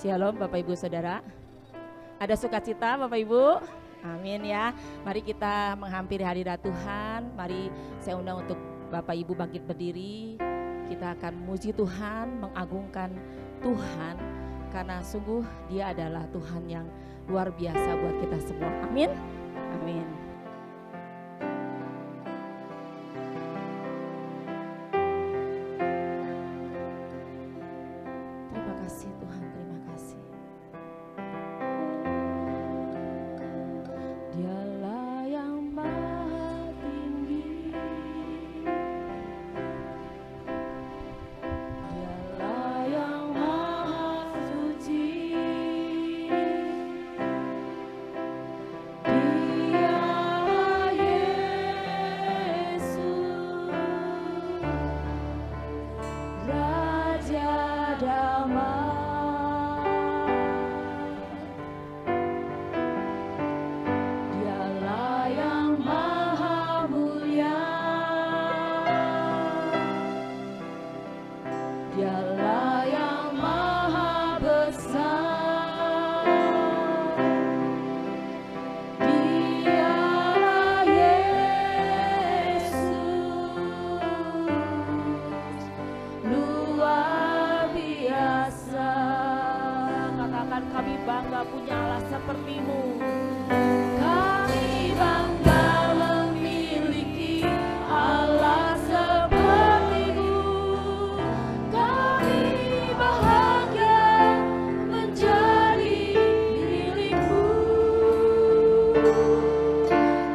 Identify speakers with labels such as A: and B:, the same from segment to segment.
A: Shalom Bapak Ibu Saudara. Ada sukacita Bapak Ibu? Amin ya. Mari kita menghampiri hadirat Tuhan. Mari saya undang untuk Bapak Ibu bangkit berdiri. Kita akan memuji Tuhan, mengagungkan Tuhan. Karena sungguh Dia adalah Tuhan yang luar biasa buat kita semua. Amin. Amin. Terima kasih Tuhan, terima kasih. Dialah yang maha tinggi, Dialah yang maha suci, Dialah Yesus, Raja damai. Dialah yang maha mulia, Dialah yang maha besar, Dialah Yesus, luar biasa. Katakan kami bangga punya Allah seperti-Mu. Kami bangga memiliki Allah seperti-Mu. Kami bahagia menjadi milik-Mu.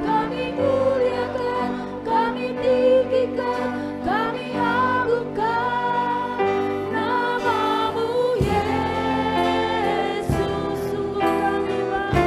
A: Kami muliakan, kami tinggikan, kami agungkan nama-Mu Yesus. Sungguh kami bangga.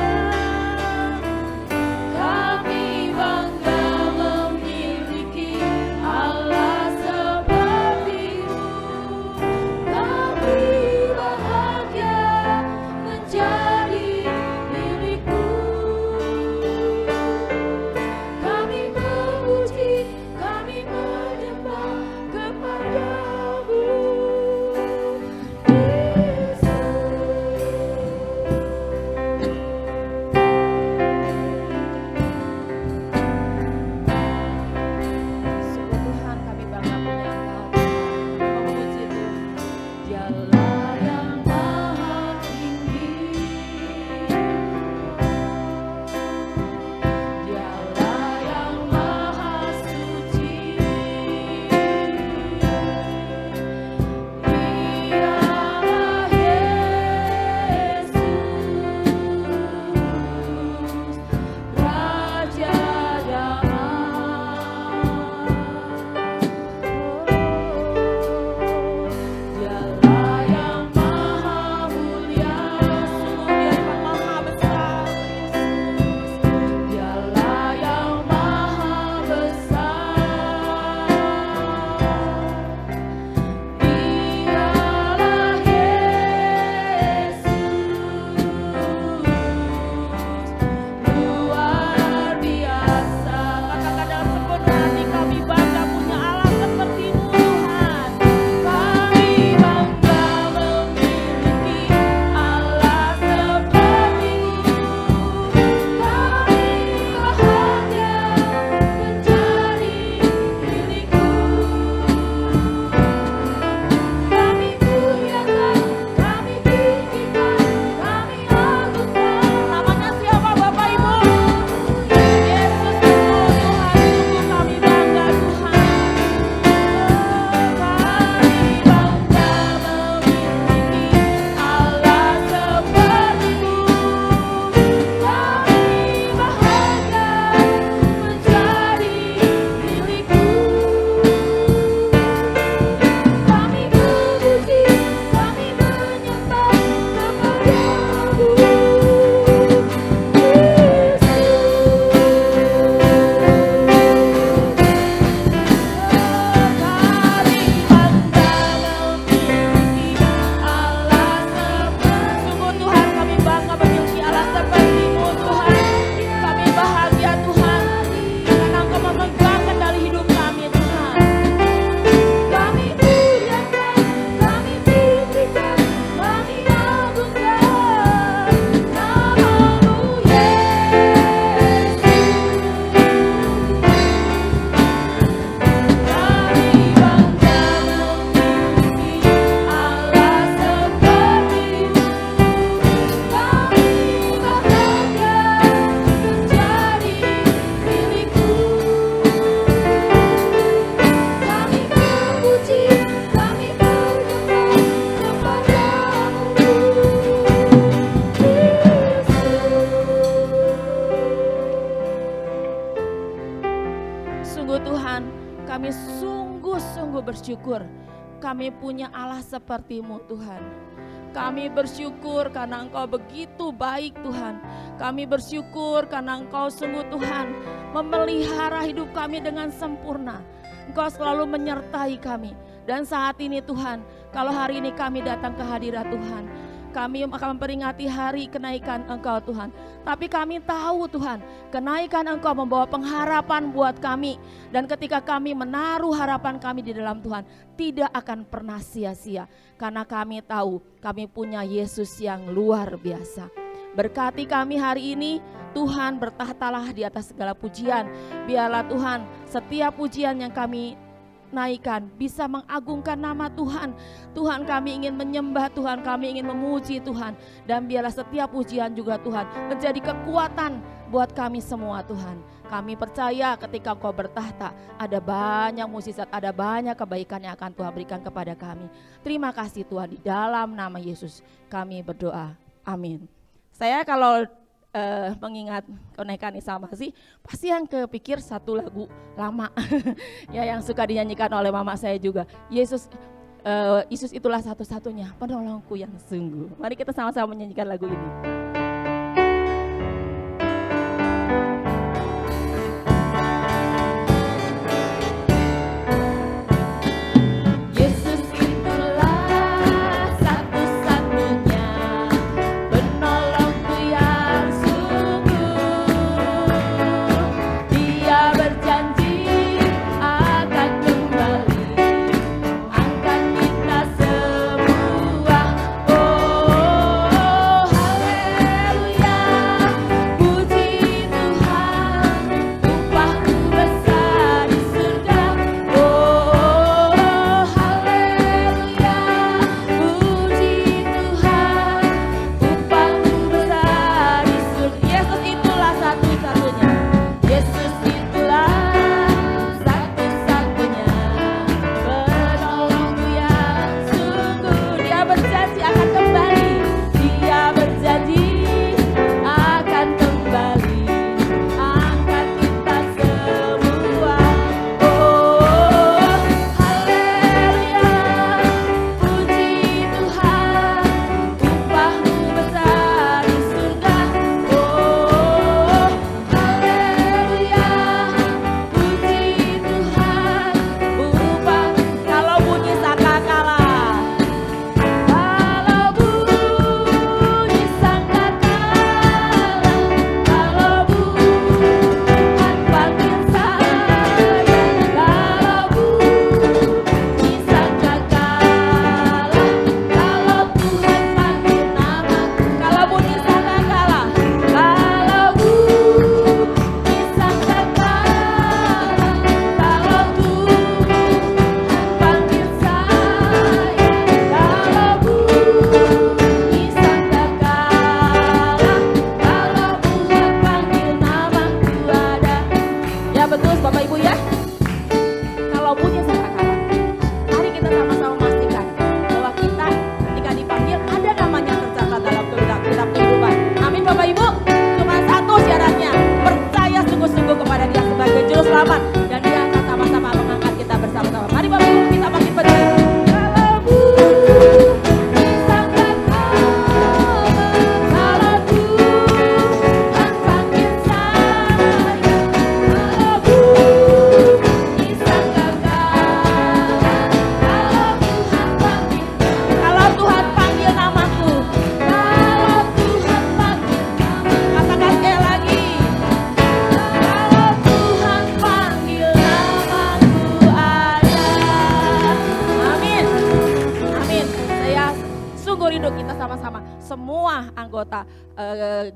A: bersyukur kami punya Allah seperti-Mu Tuhan. Kami bersyukur karena Engkau begitu baik Tuhan. Kami bersyukur karena Engkau sungguh Tuhan memelihara hidup kami dengan sempurna. Engkau selalu menyertai kami. Dan saat ini Tuhan, kalau hari ini kami datang ke hadirat Tuhan, kami akan memperingati hari kenaikan Engkau Tuhan. Tapi kami tahu Tuhan, kenaikan Engkau membawa pengharapan buat kami. Dan ketika kami menaruh harapan kami di dalam Tuhan, tidak akan pernah sia-sia. Karena kami tahu kami punya Yesus yang luar biasa. Berkati kami hari ini, Tuhan bertahtalah di atas segala pujian. Biarlah Tuhan setiap pujian yang kami naikkan bisa mengagungkan nama Tuhan. Tuhan, kami ingin menyembah Tuhan, kami ingin memuji Tuhan. Dan biarlah setiap pujian juga Tuhan menjadi kekuatan buat kami semua Tuhan. Kami percaya ketika Engkau bertahta ada banyak mukjizat, ada banyak kebaikan yang akan Tuhan berikan kepada kami. Terima kasih Tuhan, di dalam nama Yesus kami berdoa, amin. Saya kalau mengingat kenaikan Isa Masih, pasti yang kepikir satu lagu lama ya yang suka dinyanyikan oleh mama saya juga. Yesus itulah satu-satunya penolongku yang sungguh. Mari kita sama-sama menyanyikan lagu ini.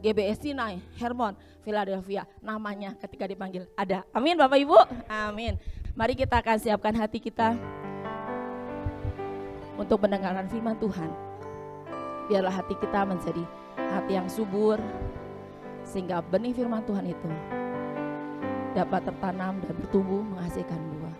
A: GBS Sinai, Hermon, Philadelphia, namanya ketika dipanggil ada. Amin Bapak Ibu, amin. Mari kita akan siapkan hati kita untuk mendengarkan firman Tuhan. Biarlah hati kita menjadi hati yang subur, sehingga benih firman Tuhan itu dapat tertanam dan bertumbuh menghasilkan buah.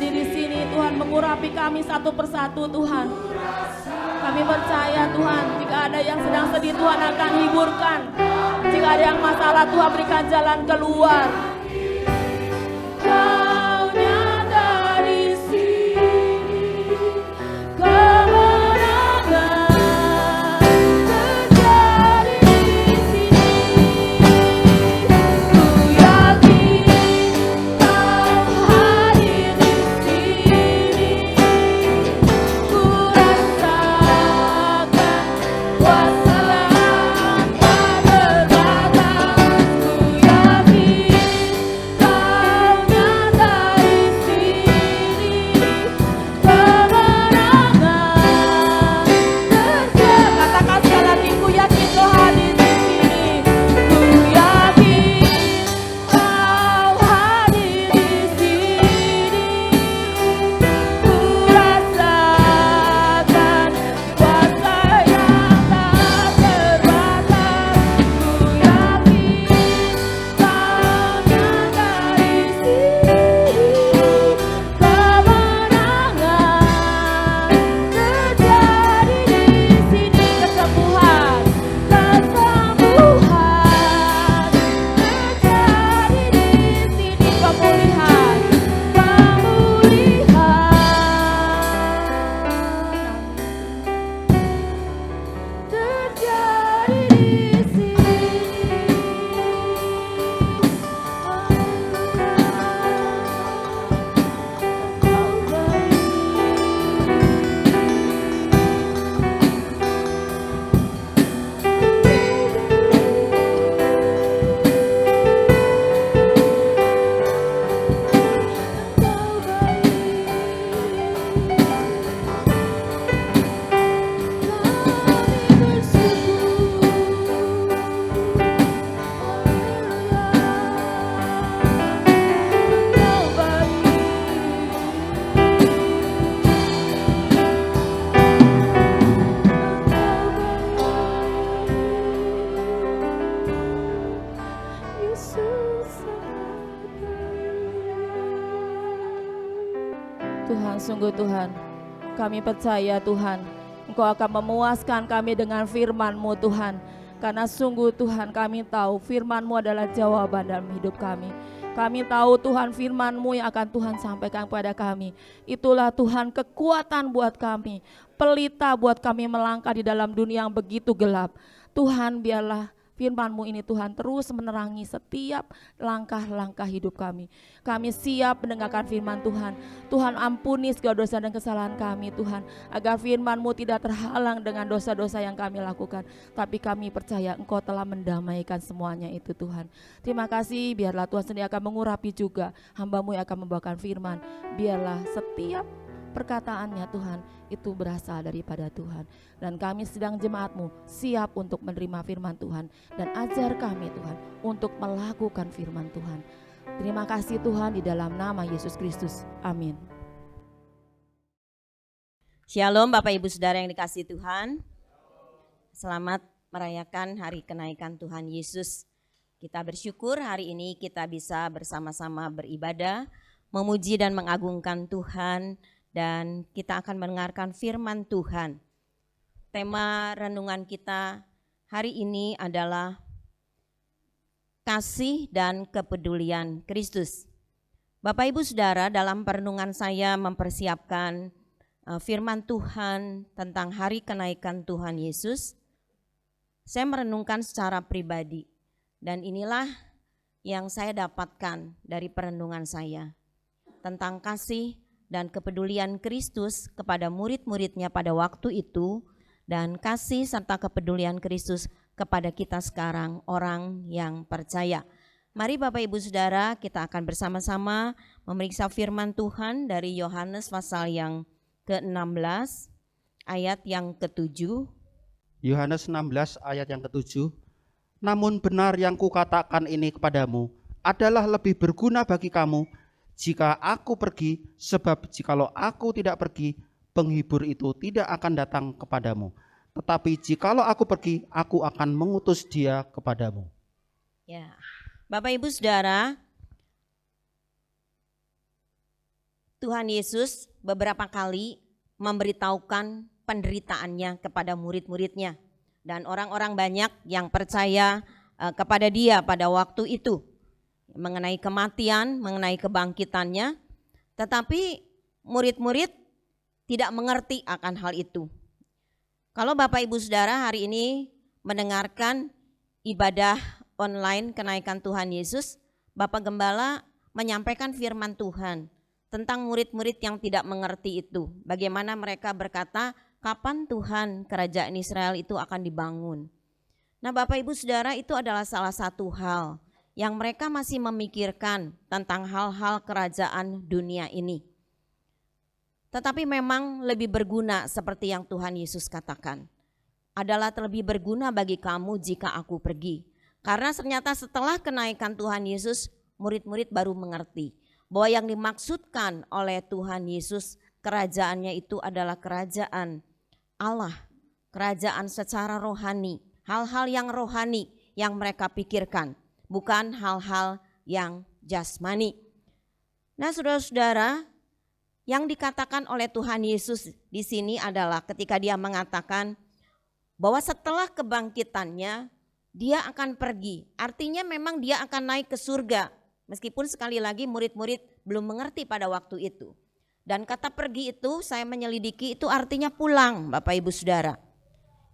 A: hadir di sini Tuhan, mengurapi kami satu persatu Tuhan. Kami percaya Tuhan, jika ada yang sedang sedih Tuhan akan hiburkan. Jika ada yang masalah Tuhan berikan jalan keluar. Kau nyata di sini, kemenangan terjadi di sini. Ku yakin Kau hadir di sini. Ku rasakan kuasa tak terbatas. Ku yakin Kau nyata di sini. Kemenangan terjadi. Katakan sekali lagi, ku yakin Kau hadir di sini. Ku yakin Kau hadir di sini. Ku rasakan kuasa yang tak terbatas. Ku yakin Kau nyata di sini. Kemenangan terjadi di sini. Kesembuhan terjadi di sini. Pemulihan terjadi di Tuhan, sungguh Tuhan, kami percaya Tuhan, Engkau akan memuaskan kami dengan firman-Mu Tuhan. Karena sungguh Tuhan, kami tahu firman-Mu adalah jawaban dalam hidup kami. Kami tahu Tuhan, firman-Mu yang akan Tuhan sampaikan kepada kami. Itulah Tuhan kekuatan buat kami, pelita buat kami melangkah di dalam dunia yang begitu gelap. Tuhan, biarlah firman-Mu ini Tuhan terus menerangi setiap langkah-langkah hidup kami. Kami siap mendengarkan firman Tuhan. Tuhan, ampuni segala dosa dan kesalahan kami Tuhan, agar firman-Mu tidak terhalang dengan dosa-dosa yang kami lakukan. Tapi kami percaya Engkau telah mendamaikan semuanya itu Tuhan. Terima kasih, biarlah Tuhan sendiri akan mengurapi juga hamba-Mu yang akan membawakan firman. Biarlah setiap perkataannya Tuhan itu berasal daripada Tuhan. Dan kami sedang jemaat-Mu siap untuk menerima firman Tuhan. Dan ajar kami Tuhan untuk melakukan firman Tuhan. Terima kasih Tuhan, di dalam nama Yesus Kristus. Amin.
B: Shalom Bapak Ibu Saudara yang dikasihi Tuhan. Selamat merayakan hari kenaikan Tuhan Yesus. Kita bersyukur hari ini kita bisa bersama-sama beribadah, memuji dan mengagungkan Tuhan. Dan kita akan mendengarkan firman Tuhan. Tema renungan kita hari ini adalah kasih dan kepedulian Kristus. Bapak Ibu Saudara, dalam perenungan saya mempersiapkan firman Tuhan tentang hari kenaikan Tuhan Yesus. Saya merenungkan secara pribadi, dan inilah yang saya dapatkan dari perenungan saya tentang kasih dan kepedulian Kristus kepada murid-muridnya pada waktu itu, dan kasih serta kepedulian Kristus kepada kita sekarang, orang yang percaya. Mari Bapak Ibu Saudara, kita akan bersama-sama memeriksa firman Tuhan dari Yohanes pasal yang ke-16 ayat yang ke-7.
C: Yohanes 16 ayat yang ke-7. Namun benar yang kukatakan ini kepadamu adalah lebih berguna bagi kamu jika aku pergi, sebab jikalau aku tidak pergi, penghibur itu tidak akan datang kepadamu. Tetapi jikalau aku pergi, aku akan mengutus dia kepadamu.
B: Ya, Bapak Ibu Saudara, Tuhan Yesus beberapa kali memberitahukan penderitaannya kepada murid-muridnya. Dan orang-orang banyak yang percaya kepada dia pada waktu itu. Mengenai kematian, mengenai kebangkitannya. Tetapi murid-murid tidak mengerti akan hal itu. Kalau Bapak Ibu Saudara hari ini mendengarkan ibadah online kenaikan Tuhan Yesus, Bapak Gembala menyampaikan firman Tuhan tentang murid-murid yang tidak mengerti itu. Bagaimana mereka berkata, kapan Tuhan kerajaan Israel itu akan dibangun? Nah Bapak Ibu Saudara, itu adalah salah satu hal yang mereka masih memikirkan tentang hal-hal kerajaan dunia ini. Tetapi memang lebih berguna seperti yang Tuhan Yesus katakan. Adalah lebih berguna bagi kamu jika aku pergi. Karena ternyata setelah kenaikan Tuhan Yesus, murid-murid baru mengerti bahwa yang dimaksudkan oleh Tuhan Yesus kerajaannya itu adalah kerajaan Allah, kerajaan secara rohani, hal-hal yang rohani yang mereka pikirkan, bukan hal-hal yang jasmani. Nah, saudara-saudara, yang dikatakan oleh Tuhan Yesus di sini adalah ketika dia mengatakan bahwa setelah kebangkitannya dia akan pergi. Artinya memang dia akan naik ke surga. Meskipun sekali lagi murid-murid belum mengerti pada waktu itu. Dan kata pergi itu saya menyelidiki itu artinya pulang Bapak Ibu Saudara.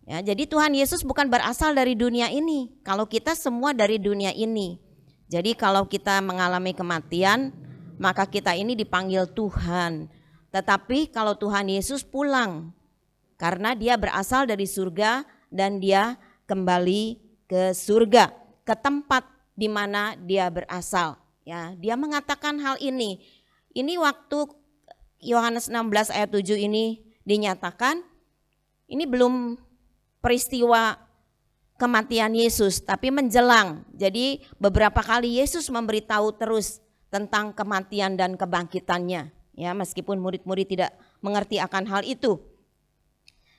B: Ya, jadi Tuhan Yesus bukan berasal dari dunia ini. Kalau kita semua dari dunia ini. Jadi kalau kita mengalami kematian, maka kita ini dipanggil Tuhan. Tetapi kalau Tuhan Yesus pulang, karena dia berasal dari surga dan dia kembali ke surga, ke tempat di mana dia berasal. Ya, dia mengatakan hal ini. Ini waktu Yohanes 16 ayat 7 ini dinyatakan, ini belum peristiwa kematian Yesus, tapi menjelang. Jadi beberapa kali Yesus memberitahu terus tentang kematian dan kebangkitannya. Ya, meskipun murid-murid tidak mengerti akan hal itu.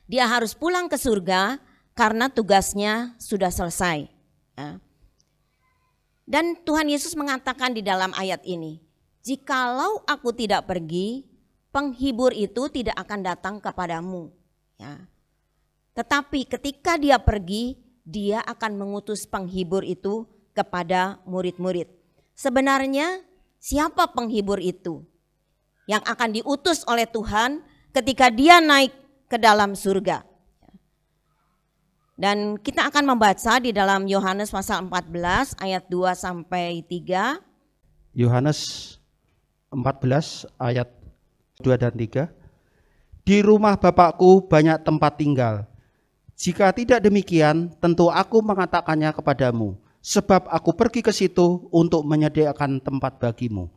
B: Dia harus pulang ke surga karena tugasnya sudah selesai. Ya. Dan Tuhan Yesus mengatakan di dalam ayat ini, jikalau aku tidak pergi, penghibur itu tidak akan datang kepadamu. Ya. Tetapi ketika dia pergi, dia akan mengutus penghibur itu kepada murid-murid. Sebenarnya siapa penghibur itu? Yang akan diutus oleh Tuhan ketika dia naik ke dalam surga. Dan kita akan membaca di dalam Yohanes pasal 14 ayat 2 sampai 3.
C: Yohanes 14 ayat 2 dan 3. Di rumah Bapakku banyak tempat tinggal. Jika tidak demikian, tentu aku mengatakannya kepadamu, sebab aku pergi ke situ untuk menyediakan tempat bagimu.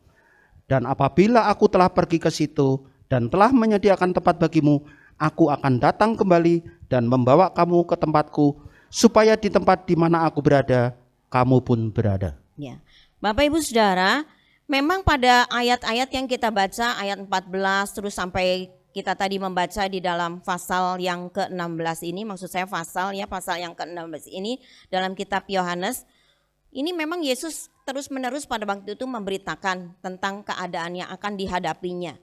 C: Dan apabila aku telah pergi ke situ dan telah menyediakan tempat bagimu, aku akan datang kembali dan membawa kamu ke tempatku, supaya di tempat di mana aku berada, kamu pun berada.
B: Ya. Bapak Ibu Saudara, memang pada ayat-ayat yang kita baca, ayat 14 terus sampai kita tadi membaca di dalam pasal yang ke-16 ini, maksud saya pasal yang ke-16 ini dalam kitab Yohanes, ini memang Yesus terus-menerus pada waktu itu memberitakan tentang keadaan yang akan dihadapinya.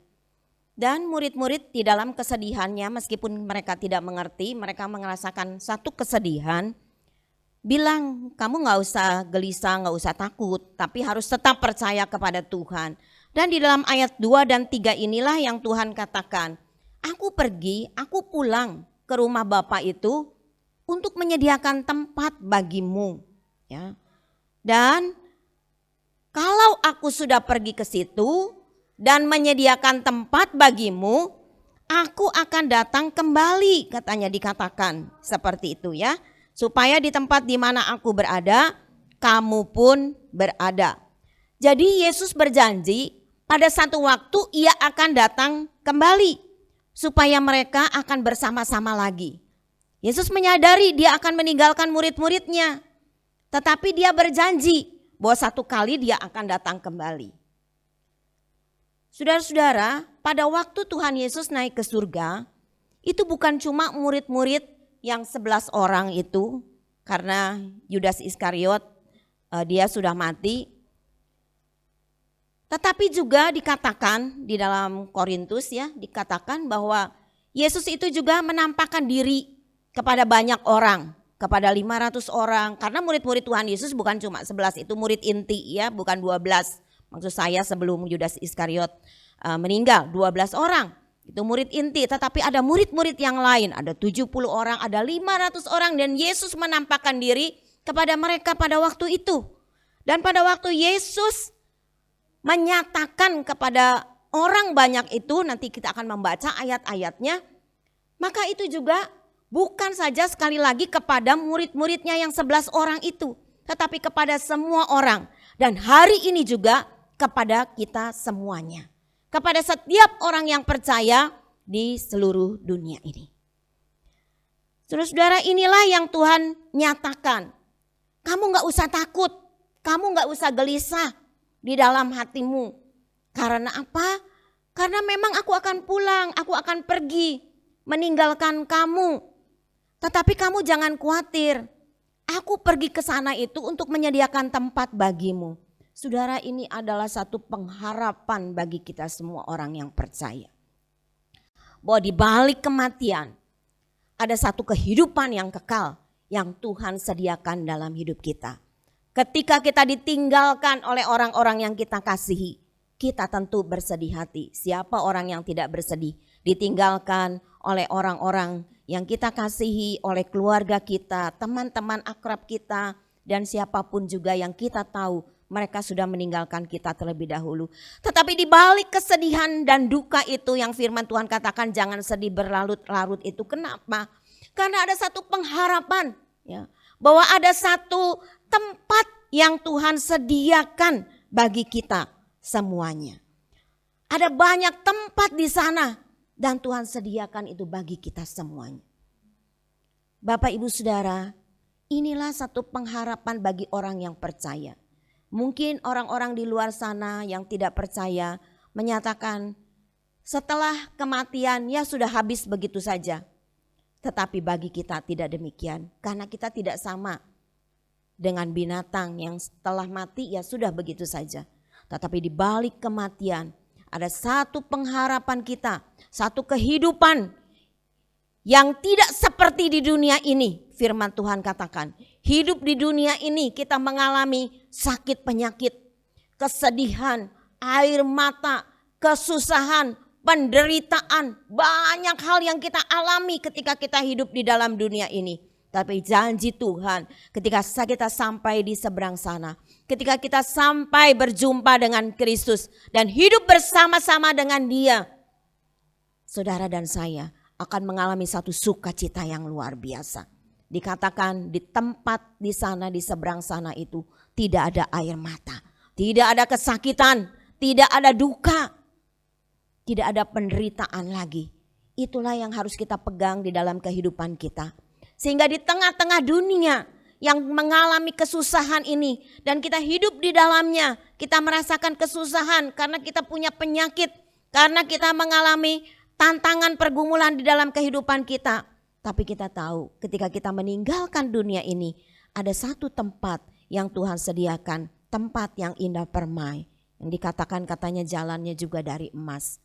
B: Dan murid-murid di dalam kesedihannya, meskipun mereka tidak mengerti, mereka merasakan satu kesedihan, bilang kamu gak usah gelisah, gak usah takut, tapi harus tetap percaya kepada Tuhan. Dan di dalam ayat 2 dan 3 inilah yang Tuhan katakan, aku pergi, aku pulang ke rumah Bapa itu untuk menyediakan tempat bagimu. Ya. Dan kalau aku sudah pergi ke situ dan menyediakan tempat bagimu, aku akan datang kembali, katanya dikatakan seperti itu ya. Supaya di tempat di mana aku berada, kamu pun berada. Jadi Yesus berjanji pada satu waktu ia akan datang kembali. Supaya mereka akan bersama-sama lagi. Yesus menyadari dia akan meninggalkan murid-muridnya. Tetapi dia berjanji bahwa satu kali dia akan datang kembali. Saudara-saudara, pada waktu Tuhan Yesus naik ke surga, itu bukan cuma murid-murid yang 11 orang itu, karena Yudas Iskariot dia sudah mati. Tetapi juga dikatakan di dalam Korintus ya, dikatakan bahwa Yesus itu juga menampakkan diri kepada banyak orang, kepada 500 orang. Karena murid-murid Tuhan Yesus bukan cuma 11, itu murid inti ya, bukan 12. Maksud saya sebelum Yudas Iskariot meninggal, 12 orang. Itu murid inti, tetapi ada murid-murid yang lain, ada 70 orang, ada 500 orang, dan Yesus menampakkan diri kepada mereka pada waktu itu. Dan pada waktu Yesus menyatakan kepada orang banyak itu, nanti kita akan membaca ayat-ayatnya, maka itu juga bukan saja sekali lagi kepada murid-muridnya yang 11 orang itu, tetapi kepada semua orang. Dan hari ini juga kepada kita semuanya, kepada setiap orang yang percaya di seluruh dunia ini. Saudara-saudara, inilah yang Tuhan nyatakan. Kamu gak usah takut, kamu gak usah gelisah di dalam hatimu. Karena apa? Karena memang aku akan pulang, aku akan pergi meninggalkan kamu. Tetapi kamu jangan khawatir. Aku pergi ke sana itu untuk menyediakan tempat bagimu. Saudara, ini adalah satu pengharapan bagi kita semua orang yang percaya. Bahwa di balik kematian ada satu kehidupan yang kekal yang Tuhan sediakan dalam hidup kita. Ketika kita ditinggalkan oleh orang-orang yang kita kasihi, kita tentu bersedih hati. Siapa orang yang tidak bersedih? Ditinggalkan oleh orang-orang yang kita kasihi, oleh keluarga kita, teman-teman akrab kita, dan siapapun juga yang kita tahu mereka sudah meninggalkan kita terlebih dahulu. Tetapi di balik kesedihan dan duka itu yang firman Tuhan katakan jangan sedih berlarut-larut itu. Kenapa? Karena ada satu pengharapan ya, bahwa ada satu tempat yang Tuhan sediakan bagi kita semuanya. Ada banyak tempat di sana dan Tuhan sediakan itu bagi kita semuanya. Bapak Ibu Saudara, inilah satu pengharapan bagi orang yang percaya. Mungkin orang-orang di luar sana yang tidak percaya menyatakan setelah kematian ya sudah habis begitu saja. Tetapi bagi kita tidak demikian, karena kita tidak sama dengan binatang yang setelah mati ya sudah begitu saja. Tetapi di balik kematian ada satu pengharapan kita, satu kehidupan yang tidak seperti di dunia ini. Firman Tuhan katakan, hidup di dunia ini kita mengalami sakit penyakit, kesedihan, air mata, kesusahan, penderitaan, banyak hal yang kita alami ketika kita hidup di dalam dunia ini. Tapi janji Tuhan ketika kita sampai di seberang sana, ketika kita sampai berjumpa dengan Kristus dan hidup bersama-sama dengan Dia, saudara dan saya akan mengalami satu sukacita yang luar biasa. Dikatakan di tempat di sana, di seberang sana itu tidak ada air mata, tidak ada kesakitan, tidak ada duka, tidak ada penderitaan lagi. Itulah yang harus kita pegang di dalam kehidupan kita. Sehingga di tengah-tengah dunia yang mengalami kesusahan ini dan kita hidup di dalamnya, kita merasakan kesusahan karena kita punya penyakit, karena kita mengalami tantangan pergumulan di dalam kehidupan kita. Tapi kita tahu ketika kita meninggalkan dunia ini ada satu tempat yang Tuhan sediakan, tempat yang indah permai. Yang dikatakan katanya jalannya juga dari emas.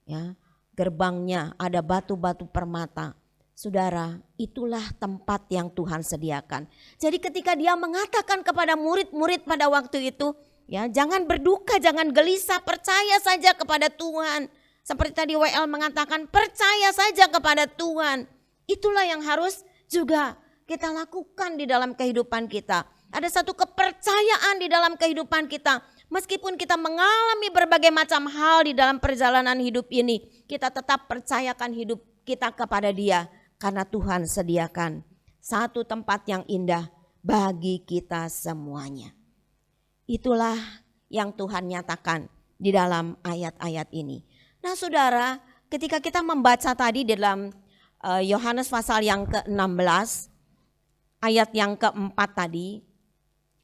B: Ya, gerbangnya ada batu-batu permata. Saudara, itulah tempat yang Tuhan sediakan. Jadi ketika Dia mengatakan kepada murid-murid pada waktu itu, ya, jangan berduka, jangan gelisah, percaya saja kepada Tuhan. Seperti tadi WL mengatakan, percaya saja kepada Tuhan. Itulah yang harus juga kita lakukan di dalam kehidupan kita. Ada satu kepercayaan di dalam kehidupan kita. Meskipun kita mengalami berbagai macam hal di dalam perjalanan hidup ini, kita tetap percayakan hidup kita kepada Dia. Karena Tuhan sediakan satu tempat yang indah bagi kita semuanya. Itulah yang Tuhan nyatakan di dalam ayat-ayat ini. Nah saudara, ketika kita membaca tadi di dalam Yohanes pasal yang ke-16, ayat yang ke-4 tadi,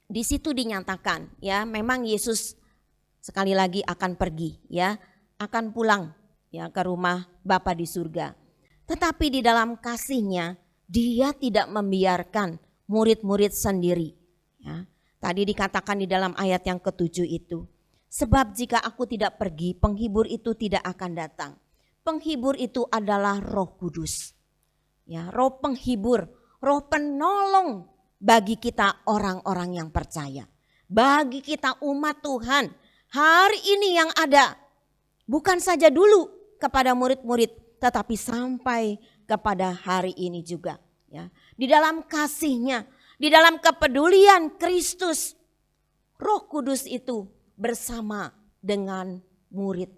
B: di situ dinyatakan ya memang Yesus sekali lagi akan pergi ya, akan pulang ya ke rumah Bapa di surga. Tetapi di dalam kasih-Nya Dia tidak membiarkan murid-murid sendiri ya. Tadi dikatakan di dalam ayat yang ke-7 itu, Sebab jika aku tidak pergi, penghibur itu tidak akan datang. Penghibur itu adalah Roh Kudus. Ya, roh penghibur, roh penolong bagi kita orang-orang yang percaya. Bagi kita umat Tuhan, hari ini yang ada bukan saja dulu kepada murid-murid, tetapi sampai kepada hari ini juga. Ya, di dalam kasih-Nya, di dalam kepedulian Kristus, Roh Kudus itu bersama dengan murid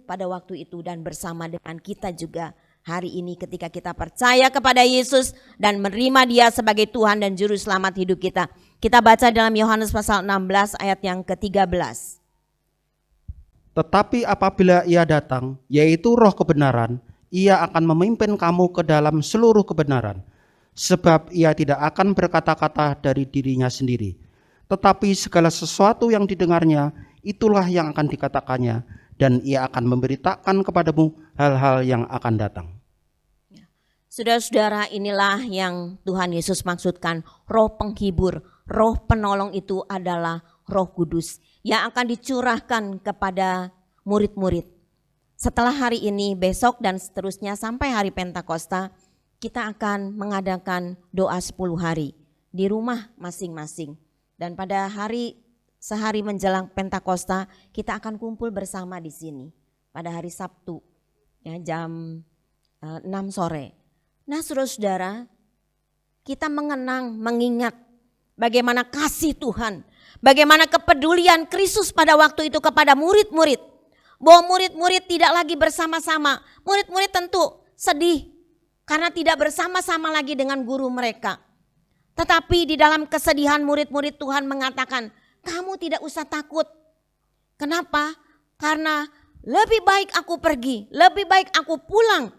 B: pada waktu itu dan bersama dengan kita juga hari ini ketika kita percaya kepada Yesus dan menerima Dia sebagai Tuhan dan Juru Selamat hidup kita. Kita baca dalam Yohanes pasal 16 ayat yang ke-13.
C: Tetapi apabila Ia datang, yaitu Roh kebenaran, Ia akan memimpin kamu ke dalam seluruh kebenaran. Sebab Ia tidak akan berkata-kata dari dirinya sendiri, tetapi segala sesuatu yang didengarnya, itulah yang akan dikatakannya, dan Ia akan memberitakan kepadamu hal-hal yang akan datang.
B: Saudara-saudara, inilah yang Tuhan Yesus maksudkan, roh penghibur, roh penolong itu adalah Roh Kudus yang akan dicurahkan kepada murid-murid. Setelah hari ini, besok dan seterusnya sampai hari Pentakosta, kita akan mengadakan doa 10 hari di rumah masing-masing. Dan pada sehari menjelang Pentakosta, kita akan kumpul bersama di sini pada hari Sabtu ya, jam 6 sore. Nah, saudara-saudara, kita mengingat bagaimana kasih Tuhan, bagaimana kepedulian Kristus pada waktu itu kepada murid-murid. Bahwa murid-murid tidak lagi bersama-sama. Murid-murid tentu sedih karena tidak bersama-sama lagi dengan guru mereka. Tetapi di dalam kesedihan murid-murid Tuhan mengatakan, kamu tidak usah takut. Kenapa? Karena lebih baik aku pergi, lebih baik aku pulang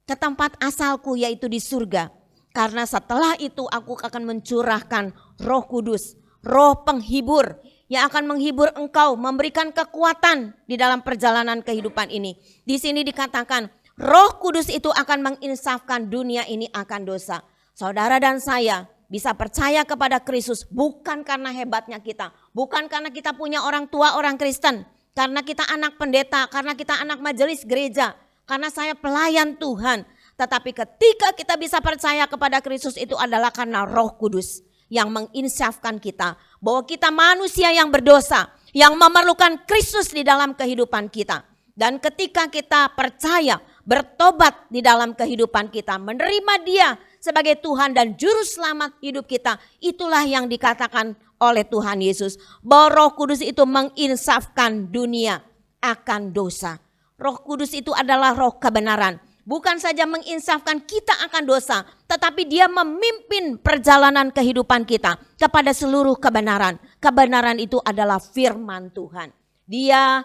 B: ke tempat asalku yaitu di surga. Karena setelah itu aku akan mencurahkan Roh Kudus, roh penghibur yang akan menghibur engkau, memberikan kekuatan di dalam perjalanan kehidupan ini. Di sini dikatakan Roh Kudus itu akan menginsafkan dunia ini akan dosa. Saudara dan saya bisa percaya kepada Kristus bukan karena hebatnya kita, bukan karena kita punya orang tua orang Kristen, karena kita anak pendeta, karena kita anak majelis gereja, karena saya pelayan Tuhan. Tetapi ketika kita bisa percaya kepada Kristus itu adalah karena Roh Kudus yang menginsafkan kita bahwa kita manusia yang berdosa, yang memerlukan Kristus di dalam kehidupan kita. Dan ketika kita percaya, bertobat di dalam kehidupan kita, menerima Dia sebagai Tuhan dan Juru Selamat hidup kita, itulah yang dikatakan oleh Tuhan Yesus bahwa Roh Kudus itu menginsafkan dunia akan dosa. Roh Kudus itu adalah roh kebenaran. Bukan saja menginsafkan kita akan dosa, tetapi Dia memimpin perjalanan kehidupan kita kepada seluruh kebenaran. Kebenaran itu adalah firman Tuhan. Dia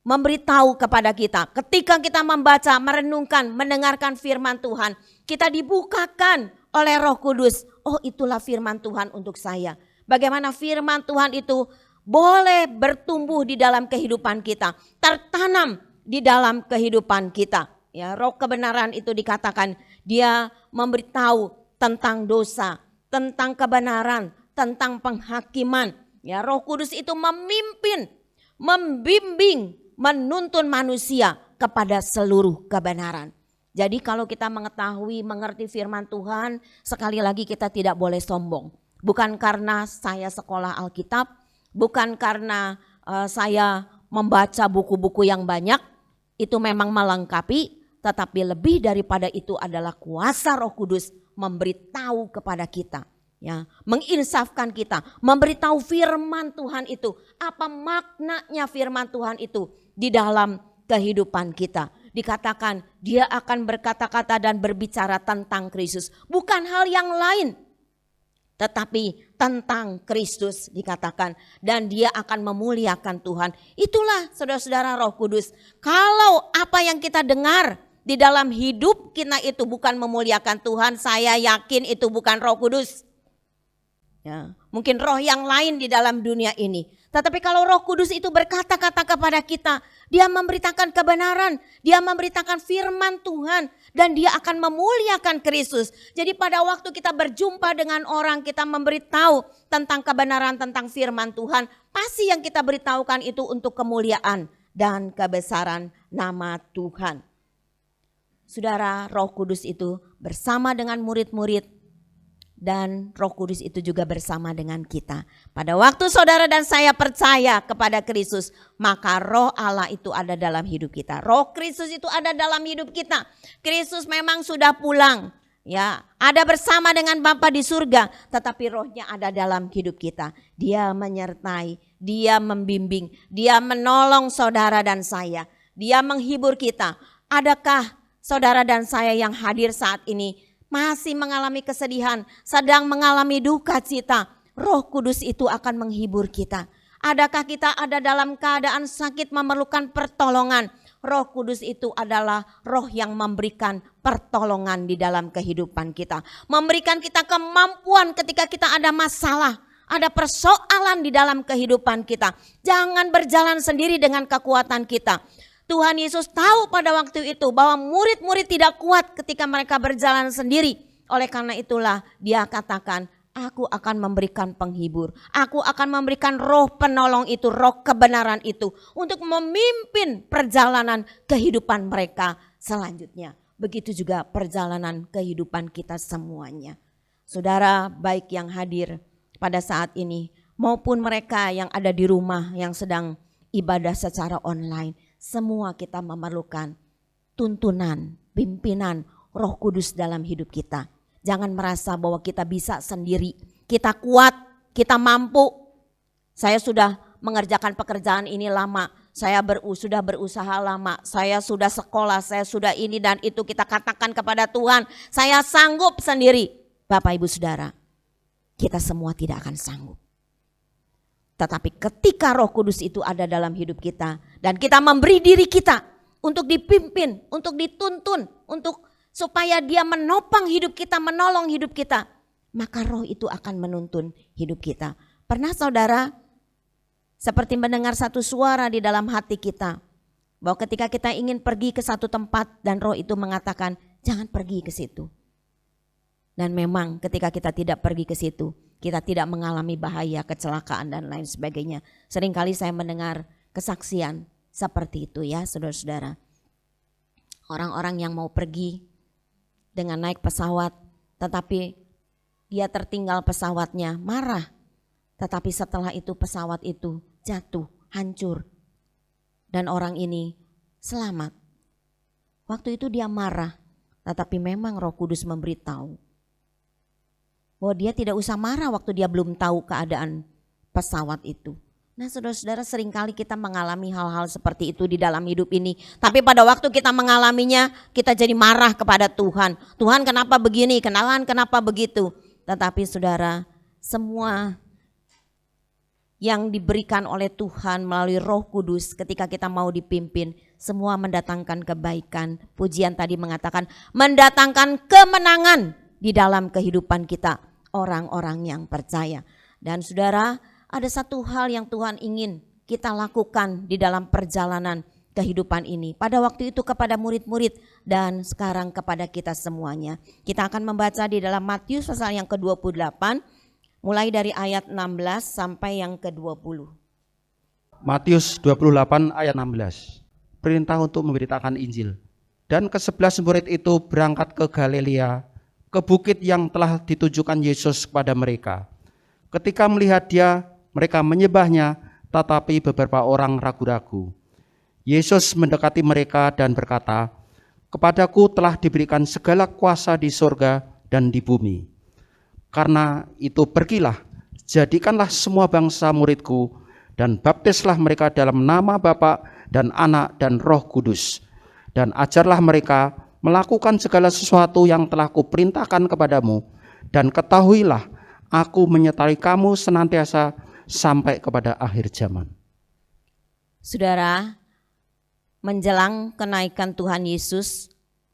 B: memberitahu kepada kita ketika kita membaca, merenungkan, mendengarkan firman Tuhan, kita dibukakan oleh Roh Kudus. Oh, itulah firman Tuhan untuk saya. Bagaimana firman Tuhan itu boleh bertumbuh di dalam kehidupan kita, tertanam di dalam kehidupan kita. Ya, roh kebenaran itu dikatakan Dia memberitahu tentang dosa, tentang kebenaran, tentang penghakiman. Ya, Roh Kudus itu memimpin, membimbing, menuntun manusia kepada seluruh kebenaran. Jadi kalau kita mengetahui, mengerti firman Tuhan, sekali lagi kita tidak boleh sombong. Bukan karena saya sekolah Alkitab, bukan karena saya membaca buku-buku yang banyak, itu memang melengkapi, tetapi lebih daripada itu adalah kuasa Roh Kudus memberitahu kepada kita. Ya, menginsafkan kita, memberitahu firman Tuhan itu, apa maknanya firman Tuhan itu di dalam kehidupan kita. Dikatakan Dia akan berkata-kata dan berbicara tentang Kristus, bukan hal yang lain, tetapi tentang Kristus dikatakan, dan Dia akan memuliakan Tuhan. Itulah saudara-saudara Roh Kudus. Kalau apa yang kita dengar di dalam hidup kita itu bukan memuliakan Tuhan, saya yakin itu bukan Roh Kudus. Ya, mungkin roh yang lain di dalam dunia ini. Tetapi kalau Roh Kudus itu berkata-kata kepada kita, dia memberitakan kebenaran, dia memberitakan firman Tuhan, dan dia akan memuliakan Kristus. Jadi pada waktu kita berjumpa dengan orang, kita memberitahu tentang kebenaran, tentang firman Tuhan, pasti yang kita beritahukan itu untuk kemuliaan dan kebesaran nama Tuhan. Saudara, Roh Kudus itu bersama dengan murid-murid, dan Roh Kudus itu juga bersama dengan kita. Pada waktu saudara dan saya percaya kepada Kristus, maka Roh Allah itu ada dalam hidup kita. Roh Kristus itu ada dalam hidup kita. Kristus memang sudah pulang, ya, ada bersama dengan Bapa di surga, tetapi Rohnya ada dalam hidup kita. Dia menyertai, dia membimbing, dia menolong saudara dan saya. Dia menghibur kita. Adakah saudara dan saya yang hadir saat ini masih mengalami kesedihan, sedang mengalami duka cita? Roh Kudus itu akan menghibur kita. Adakah kita ada dalam keadaan sakit memerlukan pertolongan? Roh Kudus itu adalah roh yang memberikan pertolongan di dalam kehidupan kita. Memberikan kita kemampuan ketika kita ada masalah, ada persoalan di dalam kehidupan kita. Jangan berjalan sendiri dengan kekuatan kita. Tuhan Yesus tahu pada waktu itu bahwa murid-murid tidak kuat ketika mereka berjalan sendiri. Oleh karena itulah dia katakan, aku akan memberikan penghibur. Aku akan memberikan roh penolong itu, roh kebenaran itu, untuk memimpin perjalanan kehidupan mereka selanjutnya. Begitu juga perjalanan kehidupan kita semuanya. Saudara baik yang hadir pada saat ini, maupun mereka yang ada di rumah yang sedang ibadah secara online. Semua kita memerlukan tuntunan, pimpinan Roh Kudus dalam hidup kita. Jangan merasa bahwa kita bisa sendiri, kita kuat, kita mampu. Saya sudah mengerjakan pekerjaan ini lama, saya sudah berusaha lama, saya sudah sekolah, saya sudah ini dan itu. Kita katakan kepada Tuhan, saya sanggup sendiri. Bapak Ibu Saudara, kita semua tidak akan sanggup. Tetapi ketika Roh Kudus itu ada dalam hidup kita dan kita memberi diri kita untuk dipimpin, untuk dituntun, untuk supaya dia menopang hidup kita, menolong hidup kita, maka Roh itu akan menuntun hidup kita. Pernah saudara seperti mendengar satu suara di dalam hati kita bahwa ketika kita ingin pergi ke satu tempat dan Roh itu mengatakan jangan pergi ke situ. Dan memang ketika kita tidak pergi ke situ, kita tidak mengalami bahaya, kecelakaan dan lain sebagainya. Seringkali saya mendengar kesaksian seperti itu ya saudara-saudara. Orang-orang yang mau pergi dengan naik pesawat, tetapi dia tertinggal pesawatnya, marah. Tetapi setelah itu pesawat itu jatuh, hancur. Dan orang ini selamat. Waktu itu dia marah, tetapi memang Roh Kudus memberitahu bahwa dia tidak usah marah waktu dia belum tahu keadaan pesawat itu. Nah saudara-saudara, seringkali kita mengalami hal-hal seperti itu di dalam hidup ini. Tapi pada waktu kita mengalaminya, kita jadi marah kepada Tuhan. Tuhan kenapa begini, kenapa begitu. Tetapi saudara, semua yang diberikan oleh Tuhan melalui Roh Kudus ketika kita mau dipimpin, semua mendatangkan kebaikan. Pujian tadi mengatakan mendatangkan kemenangan di dalam kehidupan kita, orang-orang yang percaya. Dan saudara, ada satu hal yang Tuhan ingin kita lakukan di dalam perjalanan kehidupan ini. Pada waktu itu kepada murid-murid dan sekarang kepada kita semuanya. Kita akan membaca di dalam Matius pasal yang ke-28, mulai dari ayat 16 sampai yang ke-20.
C: Matius 28 ayat 16. Perintah untuk memberitakan Injil. Dan ke-11 murid itu berangkat ke Galilea, ke bukit yang telah ditujukan Yesus kepada mereka. Ketika melihat dia, mereka menyembahnya, tetapi beberapa orang ragu-ragu. Yesus mendekati mereka dan berkata, "Kepadaku telah diberikan segala kuasa di surga dan di bumi. Karena itu pergilah, jadikanlah semua bangsa muridku, dan baptislah mereka dalam nama Bapa dan Anak dan Roh Kudus. Dan ajarlah mereka melakukan segala sesuatu yang telah kuperintahkan kepadamu. Dan ketahuilah, aku menyertai kamu senantiasa sampai kepada akhir zaman."
B: Saudara, menjelang kenaikan Tuhan Yesus,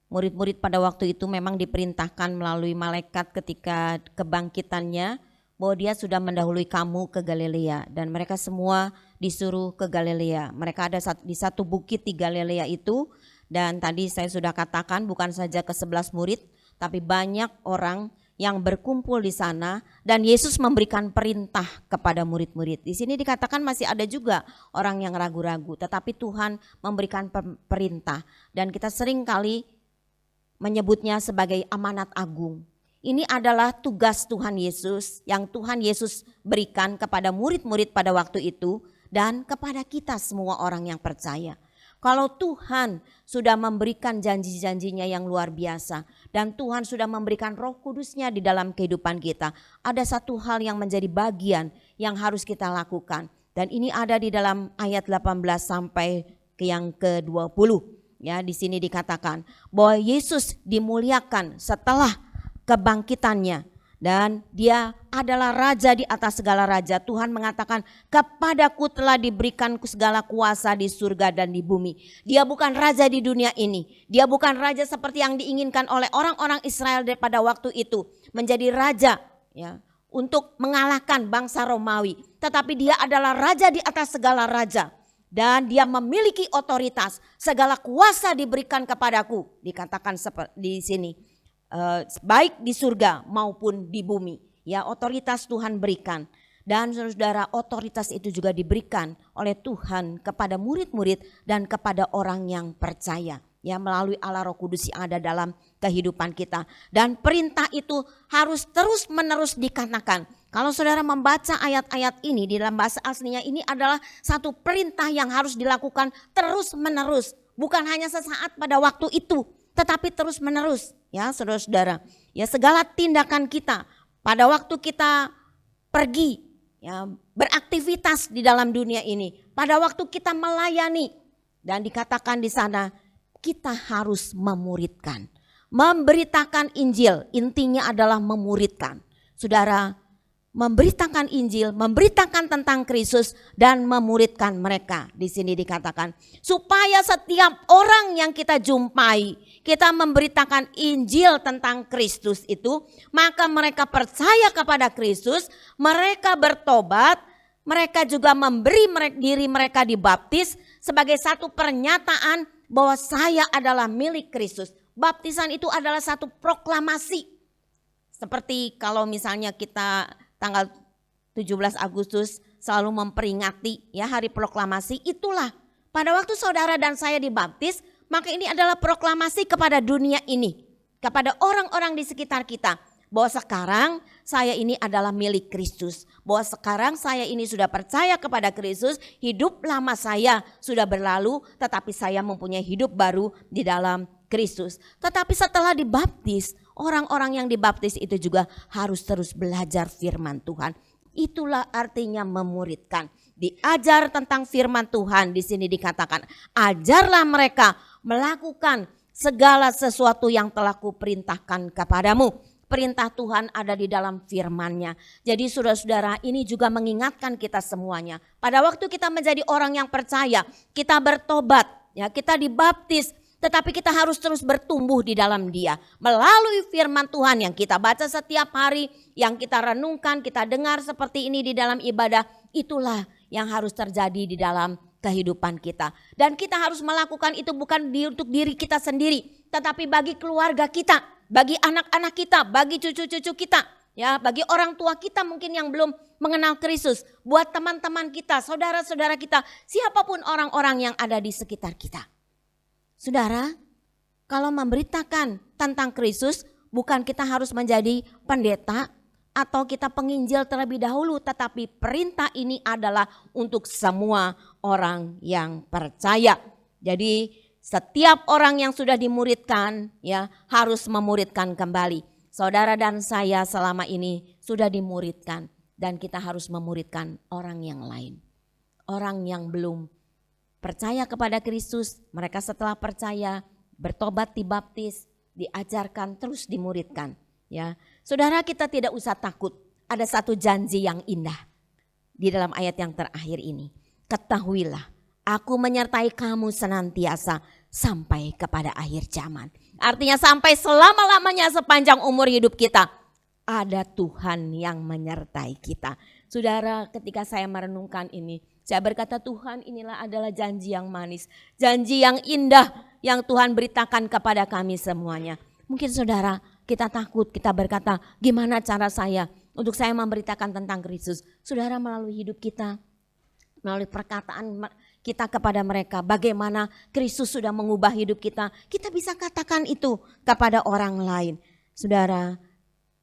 B: murid-murid pada waktu itu memang diperintahkan melalui malaikat ketika kebangkitannya bahwa dia sudah mendahului kamu ke Galilea. Dan mereka semua disuruh ke Galilea. Mereka ada di satu bukit di Galilea itu. Dan tadi saya sudah katakan bukan saja ke-11 murid, tapi banyak orang yang berkumpul di sana dan Yesus memberikan perintah kepada murid-murid. Di sini dikatakan masih ada juga orang yang ragu-ragu, tetapi Tuhan memberikan perintah dan kita sering kali menyebutnya sebagai amanat agung. Ini adalah tugas Tuhan Yesus yang Tuhan Yesus berikan kepada murid-murid pada waktu itu dan kepada kita semua orang yang percaya. Kalau Tuhan sudah memberikan janji-janjinya yang luar biasa dan Tuhan sudah memberikan Roh Kudusnya di dalam kehidupan kita, ada satu hal yang menjadi bagian yang harus kita lakukan. Dan ini ada di dalam ayat 18 sampai ke yang ke-20. Ya, di sini dikatakan bahwa Yesus dimuliakan setelah kebangkitannya. Dan dia adalah raja di atas segala raja. Tuhan mengatakan kepadaku telah diberikan segala kuasa di surga dan di bumi. Dia bukan raja di dunia ini. Dia bukan raja seperti yang diinginkan oleh orang-orang Israel pada waktu itu. Menjadi raja ya, untuk mengalahkan bangsa Romawi. Tetapi dia adalah raja di atas segala raja. Dan dia memiliki otoritas. Segala kuasa diberikan kepadaku. Dikatakan di sini. Baik di surga maupun di bumi. Ya, otoritas Tuhan berikan. Dan saudara, otoritas itu juga diberikan oleh Tuhan kepada murid-murid dan kepada orang yang percaya. Ya, melalui Allah Roh Kudus yang ada dalam kehidupan kita. Dan perintah itu harus terus-menerus dikatakan. Kalau saudara membaca ayat-ayat ini di dalam bahasa aslinya, ini adalah satu perintah yang harus dilakukan terus-menerus. Bukan hanya sesaat pada waktu itu, tetapi terus-menerus. Ya, saudara-saudara, ya segala tindakan kita pada waktu kita pergi, ya beraktivitas di dalam dunia ini, pada waktu kita melayani, dan dikatakan di sana kita harus memuridkan, memberitakan Injil. Intinya adalah memuridkan, saudara, memberitakan Injil, memberitakan tentang Kristus dan memuridkan mereka. Di sini dikatakan supaya setiap orang yang kita jumpai, kita memberitakan Injil tentang Kristus itu, maka mereka percaya kepada Kristus, mereka bertobat, mereka juga memberi diri mereka dibaptis sebagai satu pernyataan bahwa saya adalah milik Kristus. Baptisan itu adalah satu proklamasi. Seperti kalau misalnya kita tanggal 17 Agustus selalu memperingati ya hari proklamasi, itulah pada waktu saudara dan saya dibaptis, maka ini adalah proklamasi kepada dunia ini, kepada orang-orang di sekitar kita, bahwa sekarang saya ini adalah milik Kristus, bahwa sekarang saya ini sudah percaya kepada Kristus, hidup lama saya sudah berlalu, tetapi saya mempunyai hidup baru di dalam Kristus. Tetapi setelah dibaptis, orang-orang yang dibaptis itu juga harus terus belajar firman Tuhan. Itulah artinya memuridkan. Diajar tentang firman Tuhan, di sini dikatakan, ajarlah mereka melakukan segala sesuatu yang telah kuperintahkan kepadamu. Perintah Tuhan ada di dalam firman-Nya. Jadi saudara-saudara, ini juga mengingatkan kita semuanya. Pada waktu kita menjadi orang yang percaya, kita bertobat, ya kita dibaptis, tetapi kita harus terus bertumbuh di dalam Dia. Melalui firman Tuhan yang kita baca setiap hari, yang kita renungkan, kita dengar seperti ini di dalam ibadah, itulah yang harus terjadi di dalam kehidupan kita. Dan kita harus melakukan itu bukan untuk diri kita sendiri, tetapi bagi keluarga kita, bagi anak-anak kita, bagi cucu-cucu kita, ya, bagi orang tua kita mungkin yang belum mengenal Kristus, buat teman-teman kita, saudara-saudara kita, siapapun orang-orang yang ada di sekitar kita. Saudara, kalau memberitakan tentang Kristus, bukan kita harus menjadi pendeta atau kita penginjil terlebih dahulu, tetapi perintah ini adalah untuk semua orang yang percaya. Jadi setiap orang yang sudah dimuridkan ya harus memuridkan kembali. Saudara dan saya selama ini sudah dimuridkan dan kita harus memuridkan orang yang lain. Orang yang belum percaya kepada Kristus, mereka setelah percaya, bertobat, dibaptis, diajarkan, terus dimuridkan. Ya, saudara, kita tidak usah takut. Ada satu janji yang indah di dalam ayat yang terakhir ini. Ketahuilah, aku menyertai kamu senantiasa sampai kepada akhir zaman. Artinya sampai selama-lamanya sepanjang umur hidup kita. ada Tuhan yang menyertai kita. Saudara, ketika saya merenungkan ini, saya berkata Tuhan, inilah adalah janji yang manis, janji yang indah yang Tuhan beritakan kepada kami semuanya. Mungkin saudara, kita takut, kita berkata gimana cara saya untuk saya memberitakan tentang Kristus. Saudara, melalui hidup kita, melalui perkataan kita kepada mereka, bagaimana Kristus sudah mengubah hidup kita, kita bisa katakan itu kepada orang lain. Saudara,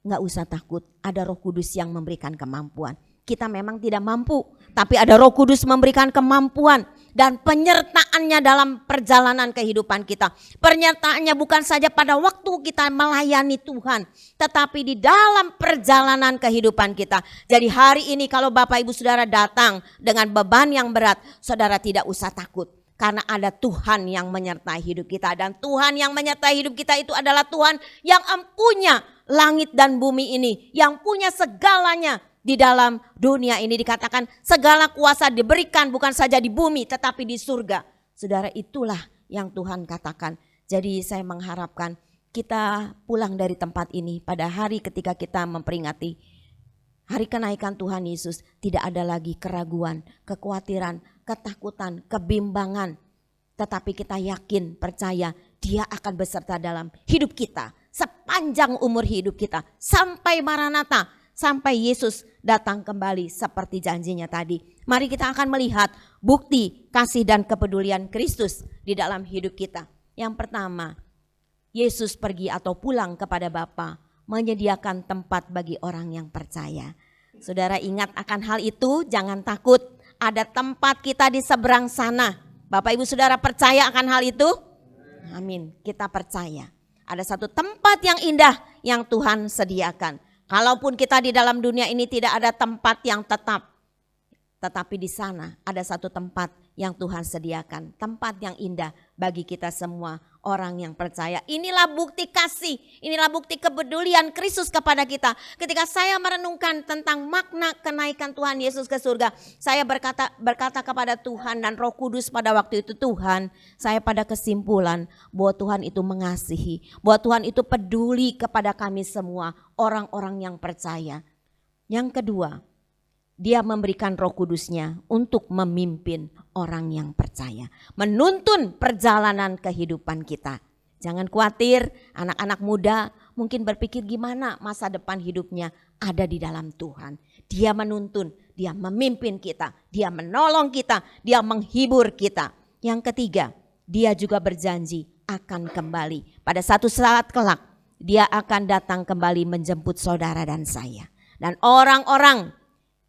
B: nggak usah takut, ada Roh Kudus yang memberikan kemampuan. Kita memang tidak mampu, tapi ada Roh Kudus memberikan kemampuan dan penyertaannya dalam perjalanan kehidupan kita. Penyertaannya bukan saja pada waktu kita melayani Tuhan, tetapi di dalam perjalanan kehidupan kita. Jadi hari ini kalau Bapak Ibu Saudara datang dengan beban yang berat, saudara tidak usah takut. Karena ada Tuhan yang menyertai hidup kita. Dan Tuhan yang menyertai hidup kita itu adalah Tuhan yang empunya langit dan bumi ini. Yang punya segalanya. Di dalam dunia ini dikatakan segala kuasa diberikan bukan saja di bumi tetapi di surga. Saudara, itulah yang Tuhan katakan. Jadi saya mengharapkan kita pulang dari tempat ini pada hari ketika kita memperingati hari kenaikan Tuhan Yesus. Tidak ada lagi keraguan, kekhawatiran, ketakutan, kebimbangan. Tetapi kita yakin, percaya Dia akan beserta dalam hidup kita. Sepanjang umur hidup kita sampai Maranatha. Sampai Yesus datang kembali seperti janjinya tadi. Mari kita akan melihat bukti kasih dan kepedulian Kristus di dalam hidup kita. Yang pertama, Yesus pergi atau pulang kepada Bapa, menyediakan tempat bagi orang yang percaya. Saudara ingat akan hal itu, jangan takut. Ada tempat kita di seberang sana. Bapak Ibu Saudara percaya akan hal itu? Amin, kita percaya. Ada satu tempat yang indah yang Tuhan sediakan. Kalaupun kita di dalam dunia ini tidak ada tempat yang tetap, tetapi di sana ada satu tempat yang Tuhan sediakan. Tempat yang indah bagi kita semua orang yang percaya. Inilah bukti kasih, inilah bukti kepedulian Kristus kepada kita. Ketika saya merenungkan tentang makna kenaikan Tuhan Yesus ke surga, saya berkata kepada Tuhan dan Roh Kudus pada waktu itu, Tuhan, saya pada kesimpulan bahwa Tuhan itu mengasihi, bahwa Tuhan itu peduli kepada kami semua, orang-orang yang percaya. Yang kedua, Dia memberikan Roh Kudusnya untuk memimpin orang yang percaya. Menuntun perjalanan kehidupan kita. Jangan khawatir, anak-anak muda mungkin berpikir gimana masa depan hidupnya, ada di dalam Tuhan. Dia menuntun, Dia memimpin kita, Dia menolong kita, Dia menghibur kita. Yang ketiga, Dia juga berjanji akan kembali. Pada satu saat kelak, Dia akan datang kembali menjemput saudara dan saya. Dan orang-orang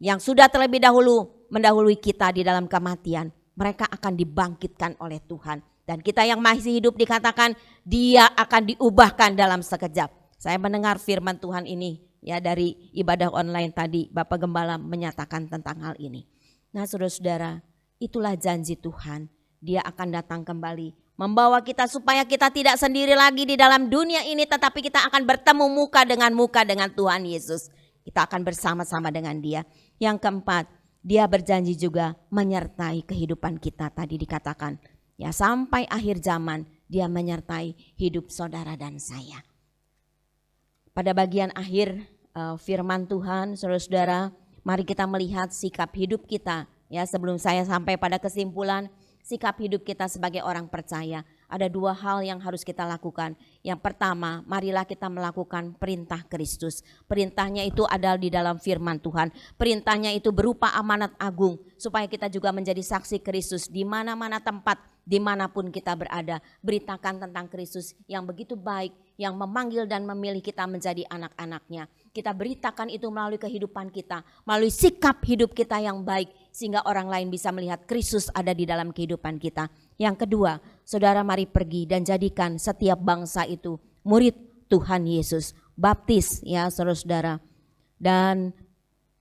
B: yang sudah terlebih dahulu mendahului kita di dalam kematian, mereka akan dibangkitkan oleh Tuhan. Dan kita yang masih hidup dikatakan Dia akan diubahkan dalam sekejap. Saya mendengar firman Tuhan ini ya dari ibadah online tadi, Bapak Gembala menyatakan tentang hal ini. Nah saudara-saudara, itulah janji Tuhan. Dia akan datang kembali membawa kita supaya kita tidak sendiri lagi di dalam dunia ini, tetapi kita akan bertemu muka dengan Tuhan Yesus. Kita akan bersama-sama dengan Dia. Yang keempat, Dia berjanji juga menyertai kehidupan kita. Tadi dikatakan, ya sampai akhir zaman Dia menyertai hidup saudara dan saya. Pada bagian akhir firman Tuhan, saudara-saudara, mari kita melihat sikap hidup kita. Ya, sebelum saya sampai pada kesimpulan, sikap hidup kita sebagai orang percaya. Ada dua hal yang harus kita lakukan. Yang pertama, marilah kita melakukan perintah Kristus. Perintahnya itu adalah di dalam firman Tuhan. Perintahnya itu berupa amanat agung. Supaya kita juga menjadi saksi Kristus di mana-mana tempat, dimanapun kita berada. Beritakan tentang Kristus yang begitu baik, yang memanggil dan memilih kita menjadi anak-anaknya. Kita beritakan itu melalui kehidupan kita, melalui sikap hidup kita yang baik. Sehingga orang lain bisa melihat Kristus ada di dalam kehidupan kita. Yang kedua, saudara mari pergi dan jadikan setiap bangsa itu murid Tuhan Yesus. Baptis ya saudara-saudara. Dan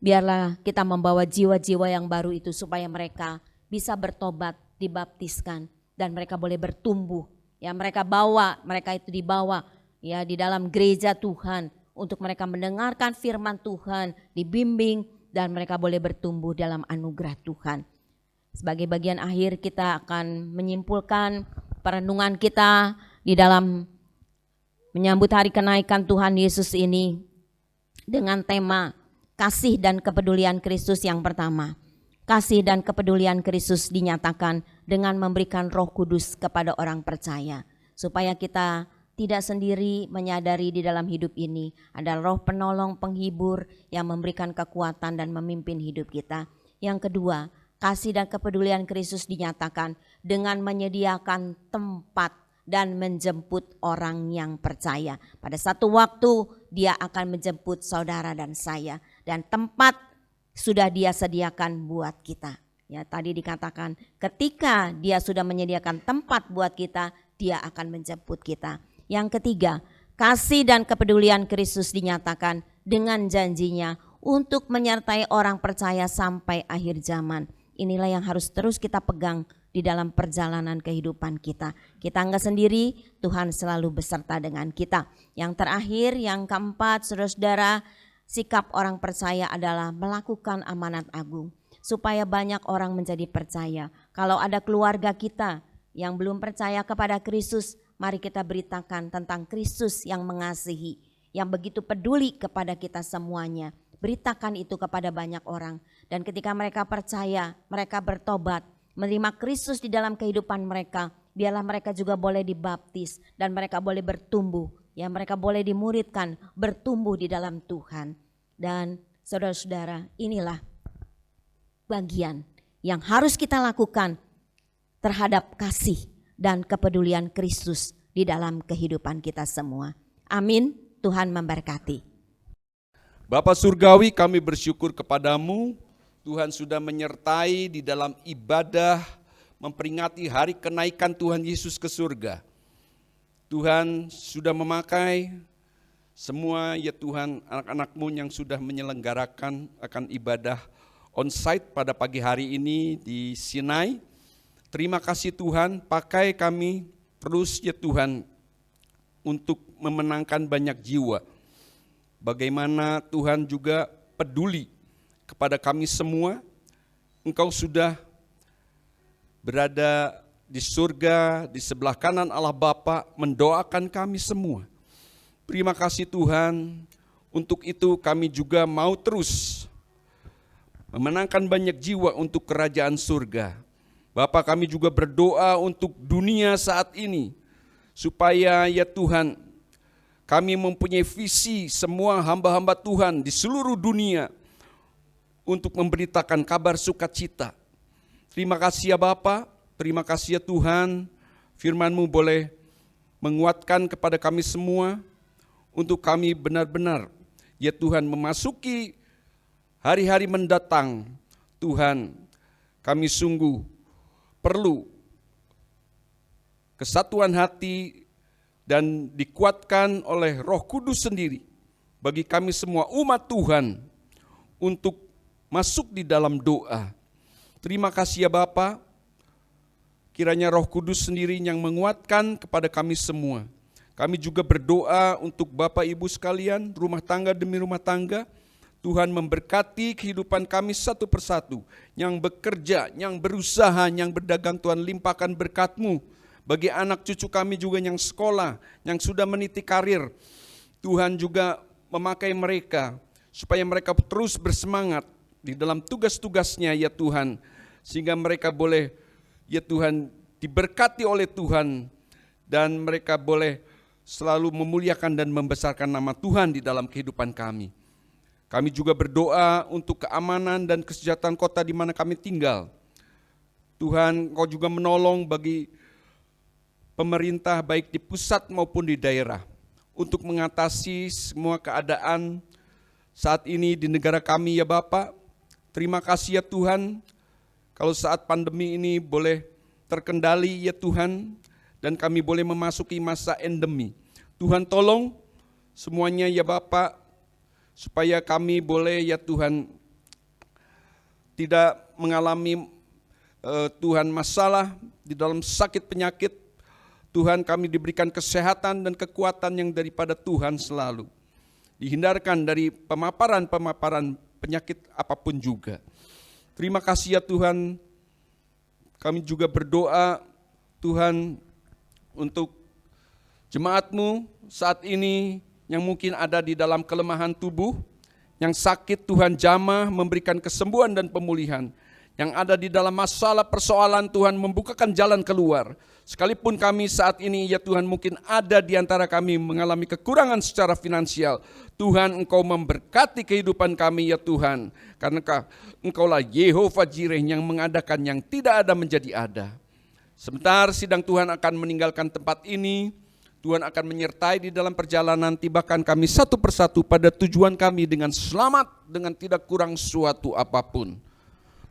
B: biarlah kita membawa jiwa-jiwa yang baru itu supaya mereka bisa bertobat, dibaptiskan. Dan mereka boleh bertumbuh. Ya mereka itu dibawa ya di dalam gereja Tuhan. Untuk mereka mendengarkan firman Tuhan, dibimbing. Dan mereka boleh bertumbuh dalam anugerah Tuhan. Sebagai bagian akhir kita akan menyimpulkan perenungan kita di dalam menyambut hari kenaikan Tuhan Yesus ini. dengan tema kasih dan kepedulian Kristus yang pertama. Kasih dan kepedulian Kristus dinyatakan dengan memberikan Roh Kudus kepada orang percaya, supaya kita tidak sendiri menyadari di dalam hidup ini ada Roh penolong penghibur yang memberikan kekuatan dan memimpin hidup kita. Yang kedua, kasih dan kepedulian Kristus dinyatakan dengan menyediakan tempat dan menjemput orang yang percaya. Pada satu waktu dia akan menjemput saudara dan saya, dan tempat sudah dia sediakan buat kita. Ya, tadi dikatakan ketika dia sudah menyediakan tempat buat kita, dia akan menjemput kita. Yang ketiga, kasih dan kepedulian Kristus dinyatakan dengan janjinya untuk menyertai orang percaya sampai akhir zaman. Inilah yang harus terus kita pegang di dalam perjalanan kehidupan kita. Kita enggak sendiri, Tuhan selalu beserta dengan kita. Yang terakhir, yang keempat, saudara-saudara, sikap orang percaya adalah melakukan amanat agung supaya banyak orang menjadi percaya. Kalau ada keluarga kita yang belum percaya kepada Kristus, mari kita beritakan tentang Kristus yang mengasihi, yang begitu peduli kepada kita semuanya. Beritakan itu kepada banyak orang, dan ketika mereka percaya, mereka bertobat, menerima Kristus di dalam kehidupan mereka, biarlah mereka juga boleh dibaptis dan mereka boleh bertumbuh. Ya, mereka boleh dimuridkan, bertumbuh di dalam Tuhan. Dan saudara-saudara, inilah bagian yang harus kita lakukan terhadap kasih dan kepedulian Kristus di dalam kehidupan kita semua. Amin. Tuhan memberkati.
D: Bapa Surgawi, kami bersyukur kepadamu, Tuhan sudah menyertai di dalam ibadah memperingati hari kenaikan Tuhan Yesus ke surga. Tuhan sudah memakai semua ya Tuhan anak-anak-Mu yang sudah menyelenggarakan akan ibadah on-site pada pagi hari ini di Sinai. Terima kasih Tuhan, pakai kami terus ya Tuhan untuk memenangkan banyak jiwa. Bagaimana Tuhan juga peduli kepada kami semua. Engkau sudah berada di surga, di sebelah kanan Allah Bapa, mendoakan kami semua. Terima kasih Tuhan, untuk itu kami juga mau terus memenangkan banyak jiwa untuk kerajaan surga. Bapa, kami juga berdoa untuk dunia saat ini, supaya ya Tuhan, kami mempunyai visi semua hamba-hamba Tuhan di seluruh dunia untuk memberitakan kabar sukacita. Terima kasih ya Bapa, terima kasih ya Tuhan, firman-Mu boleh menguatkan kepada kami semua, untuk kami benar-benar ya Tuhan memasuki hari-hari mendatang. Tuhan, kami sungguh perlu kesatuan hati dan dikuatkan oleh Roh Kudus sendiri bagi kami semua umat Tuhan untuk masuk di dalam doa. Terima kasih ya Bapa, kiranya Roh Kudus sendiri yang menguatkan kepada kami semua. Kami juga berdoa untuk Bapak Ibu sekalian, rumah tangga demi rumah tangga. Tuhan memberkati kehidupan kami satu persatu. Yang bekerja, yang berusaha, yang berdagang, Tuhan limpahkan berkat-Mu. Bagi anak cucu kami juga yang sekolah, yang sudah meniti karir, Tuhan juga memakai mereka supaya mereka terus bersemangat di dalam tugas-tugasnya ya Tuhan. Sehingga mereka boleh ya Tuhan diberkati oleh Tuhan, dan mereka boleh selalu memuliakan dan membesarkan nama Tuhan di dalam kehidupan kami. Kami juga berdoa untuk keamanan dan kesejahteraan kota di mana kami tinggal. Tuhan, Engkau juga menolong bagi pemerintah baik di pusat maupun di daerah untuk mengatasi semua keadaan saat ini di negara kami ya Bapa. Terima kasih ya Tuhan, kalau saat pandemi ini boleh terkendali ya Tuhan, dan kami boleh memasuki masa endemi. Tuhan tolong semuanya ya Bapa, supaya kami boleh ya Tuhan tidak mengalami Tuhan masalah di dalam sakit penyakit. Tuhan, kami diberikan kesehatan dan kekuatan yang daripada Tuhan selalu. Dihindarkan dari pemaparan-pemaparan penyakit apapun juga. Terima kasih ya Tuhan. Kami juga berdoa Tuhan untuk jemaat-Mu saat ini yang mungkin ada di dalam kelemahan tubuh. Yang sakit Tuhan jamah memberikan kesembuhan dan pemulihan. Yang ada di dalam masalah persoalan Tuhan membukakan jalan keluar. Sekalipun kami saat ini ya Tuhan mungkin ada di antara kami mengalami kekurangan secara finansial. Tuhan Engkau memberkati kehidupan kami ya Tuhan. Karena Engkaulah Yehova Jireh yang mengadakan yang tidak ada menjadi ada. Sebentar sidang Tuhan akan meninggalkan tempat ini. Tuhan akan menyertai di dalam perjalanan, tibakan kami satu persatu pada tujuan kami dengan selamat, dengan tidak kurang suatu apapun.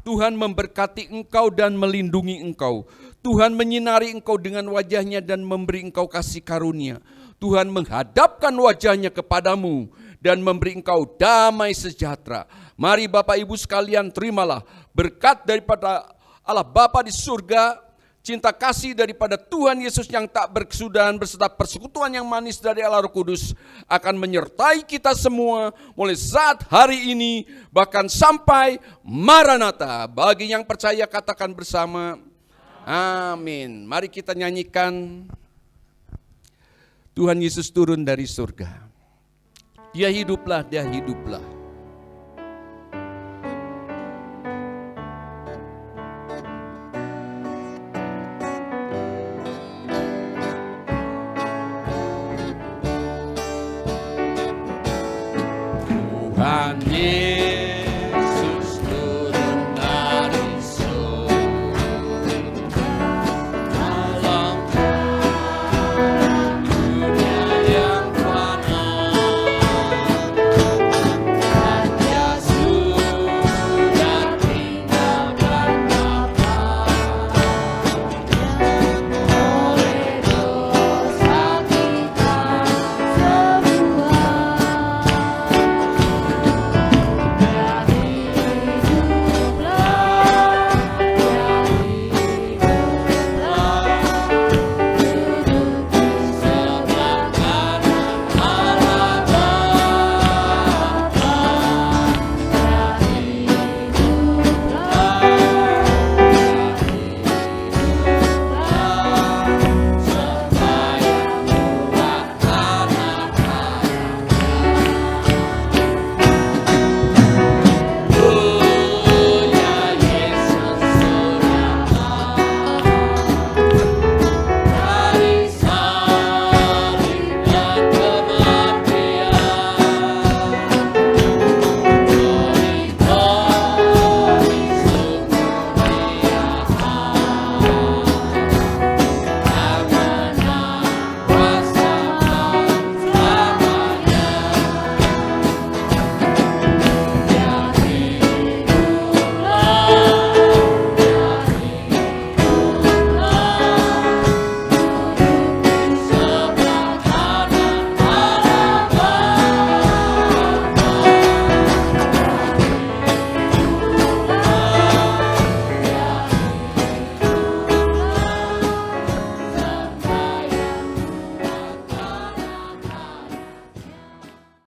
D: Tuhan memberkati engkau dan melindungi engkau. Tuhan menyinari engkau dengan wajahnya dan memberi engkau kasih karunia. Tuhan menghadapkan wajahnya kepadamu dan memberi engkau damai sejahtera. Mari Bapak Ibu sekalian terimalah berkat daripada Allah Bapa di surga, cinta kasih daripada Tuhan Yesus yang tak berkesudahan beserta persekutuan yang manis dari Allah Roh Kudus akan menyertai kita semua mulai saat hari ini bahkan sampai Maranatha. Bagi yang percaya katakan bersama, amin. Mari kita nyanyikan Tuhan Yesus turun dari surga. Dia hiduplah, dia hiduplah. Tuhan